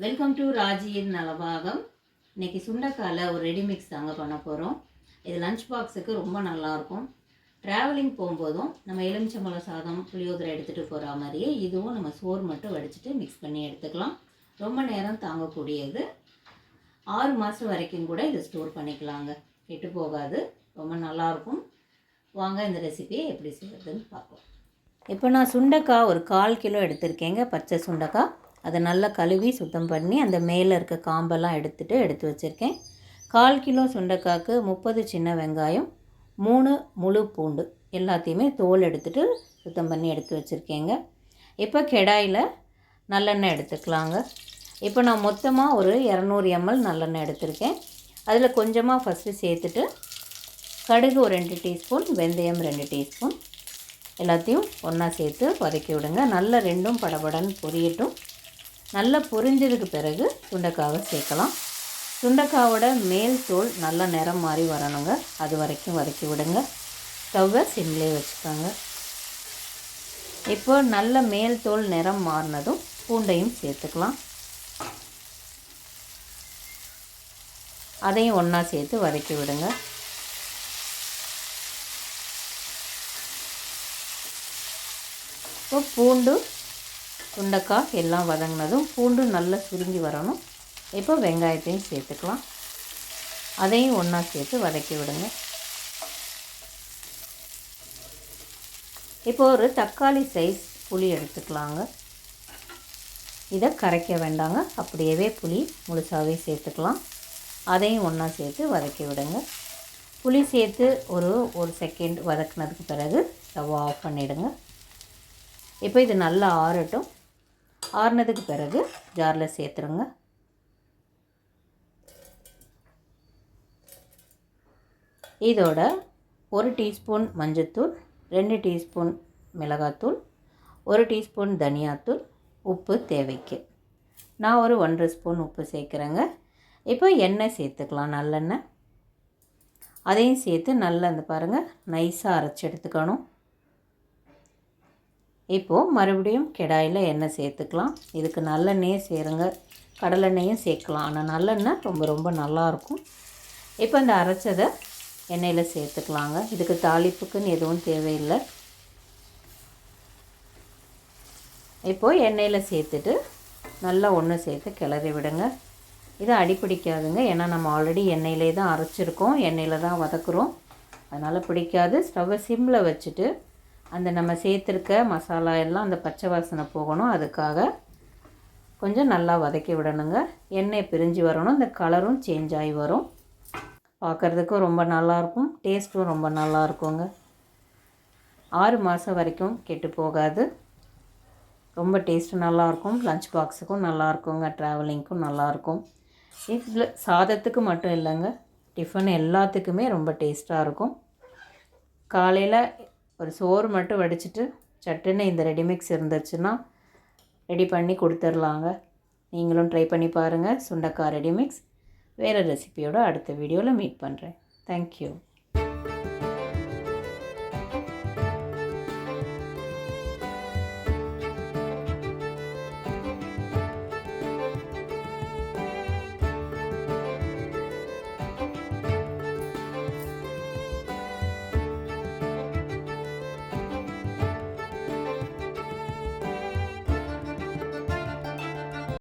Welcome to ராஜியின் Nalabagam. இன்றைக்கி சுண்டைக்காயில் ஒரு ready mix தாங்க பண்ண போகிறோம். இது லஞ்ச் பாக்ஸுக்கு ரொம்ப நல்லாயிருக்கும். ட்ராவலிங் போகும்போதும் நம்ம எலுமிச்சம்பழம் சாதம் புளியோதரை எடுத்துகிட்டு போகிற மாதிரியே இதுவும் நம்ம சோறு மட்டும் வடிச்சிட்டு மிக்ஸ் பண்ணி எடுத்துக்கலாம். ரொம்ப நேரம் தாங்கக்கூடியது. 6 மாதம் வரைக்கும் கூட இது ஸ்டோர் பண்ணிக்கலாங்க, கெட்டு போகாது, ரொம்ப நல்லாயிருக்கும். வாங்க இந்த ரெசிபியை எப்படி செய்கிறதுன்னு பார்ப்போம். இப்போ நான் சுண்டைக்காய் ஒரு 1/4 கிலோ எடுத்திருக்கேங்க. பச்சை சுண்டைக்காய் அதை நல்லா கழுவி சுத்தம் பண்ணி அந்த மேலே இருக்க காம்பெல்லாம் எடுத்து வச்சுருக்கேன். 1/4 கிலோ சுண்டைக்காய்க்கு 30 சின்ன வெங்காயம், 3 முழு பூண்டு எல்லாத்தையுமே தோல் எடுத்துகிட்டு சுத்தம் பண்ணி எடுத்து வச்சுருக்கேங்க. இப்போ கடாயில் நல்லெண்ணெய் எடுத்துக்கலாங்க. இப்போ நான் மொத்தமாக ஒரு 200 ml நல்லெண்ணெய் எடுத்திருக்கேன். அதில் கொஞ்சமாக ஃபஸ்ட்டு சேர்த்துட்டு கடுகு ஒரு 2 டீஸ்பூன், வெந்தயம் 2 டீஸ்பூன் எல்லாத்தையும் ஒன்றா சேர்த்து வதக்கி விடுங்க. நல்லா ரெண்டும் படபடன்னு பொரியட்டும். நல்லா பொரிஞ்சதுக்கு பிறகு சுண்டைக்காவை சேர்க்கலாம். சுண்டைக்காவோட மேல் தோல் நல்லா நிறம் மாறி வரணுங்க, அது வரைக்கும் வதக்கி விடுங்க. ஸ்டவ்வை சிம்லேயே வச்சுக்கோங்க. இப்போ நல்ல மேல் தோல் நிறம் மாறினதும் பூண்டையும் சேர்த்துக்கலாம். அதையும் ஒன்றா சேர்த்து வதக்கி விடுங்க. இப்போ பூண்டு சுண்டைக்காய் எல்லாம் வதங்கினதும் பூண்டு நல்லா சுருங்கி வரணும். இப்போ வெங்காயத்தையும் சேர்த்துக்கலாம். அதையும் ஒன்றா சேர்த்து வதக்கி விடுங்க. இப்போ ஒரு தக்காளி சைஸ் புளி எடுத்துக்கலாங்க. இதை கரைக்க வேண்டாங்க, அப்படியே புளி முழுசாகவே சேர்த்துக்கலாம். அதையும் ஒன்றா சேர்த்து வதக்கி விடுங்க. புளி சேர்த்து ஒரு செகண்ட் வதக்கினதுக்கு பிறகு ஸ்டவ் ஆஃப் பண்ணிவிடுங்க. இப்போ இது நல்லா ஆறட்டும். ஆறுனதுக்கு பிறகு ஜாரில் சேர்த்துருங்க. இதோட 1 டீஸ்பூன் மஞ்சள்தூள், 2 டீஸ்பூன் மிளகாத்தூள், 1 டீஸ்பூன் தனியாத்தூள், உப்பு தேவைக்கு. நான் ஒரு 1.5 ஸ்பூன் உப்பு சேர்க்குறேங்க. இப்போ எண்ணெய் சேர்த்துக்கலாம், நல்லெண்ணெய். அதையும் சேர்த்து நல்லா இந்த பாருங்கள் நைஸாக அரைச்சி எடுத்துக்கணும். இப்போது மறுபடியும் கடாயில் எண்ணெய் சேர்த்துக்கலாம். இதுக்கு நல்லெண்ணெயே சேருங்க, கடலெண்ணெயும் சேர்க்கலாம், ஆனால் நல்லெண்ணெய் ரொம்ப நல்லாயிருக்கும். இப்போ இந்த அரைச்சதை எண்ணெயில் சேர்த்துக்கலாங்க. இதுக்கு தாளிப்புக்குன்னு எதுவும் தேவையில்லை. இப்போது எண்ணெயில் சேர்த்துட்டு நல்லா ஒன்று சேர்த்து கிளறி விடுங்க. இது அடிப்பிடிக்காதுங்க, ஏன்னா நம்ம ஆல்ரெடி எண்ணெயிலே தான் அரைச்சிருக்கோம், எண்ணெயில் தான் வதக்குறோம், அதனால் பிடிக்காது. ஸ்டவ்வை சிம்மில் வச்சுட்டு அந்த நம்ம சேர்த்துருக்க மசாலா எல்லாம் அந்த பச்சை வாசனை போகணும், அதுக்காக கொஞ்சம் நல்லா வதக்கி விடணுங்க. எண்ணெய் பிரிஞ்சு வரணும், இந்த கலரும் சேஞ்ச் ஆகி வரும். பார்க்குறதுக்கும் ரொம்ப நல்லாயிருக்கும், டேஸ்ட்டும் ரொம்ப நல்லாயிருக்குங்க. 6 மாதம் வரைக்கும் கெட்டு போகாது. ரொம்ப டேஸ்ட்டு நல்லாயிருக்கும். லஞ்ச் பாக்ஸுக்கும் நல்லாயிருக்குங்க, ட்ராவலிங்க்கும் நல்லாயிருக்கும். இதில் சாதத்துக்கு மட்டும் இல்லைங்க, டிஃபன் எல்லாத்துக்குமே ரொம்ப டேஸ்ட்டாக இருக்கும். காலையில் ஒரு சோறு மட்டும் வடிச்சிட்டு சட்டுன்னு இந்த ரெடிமிக்ஸ் இருந்துச்சுன்னா ரெடி பண்ணி கொடுத்துர்லாங்க. நீங்களும் ட்ரை பண்ணி பாருங்கள். சுண்டைக்காய் ரெடிமிக்ஸ் வேறு ரெசிபியோட அடுத்த வீடியோவில் மீட் பண்ணுறேன். தேங்க்யூ.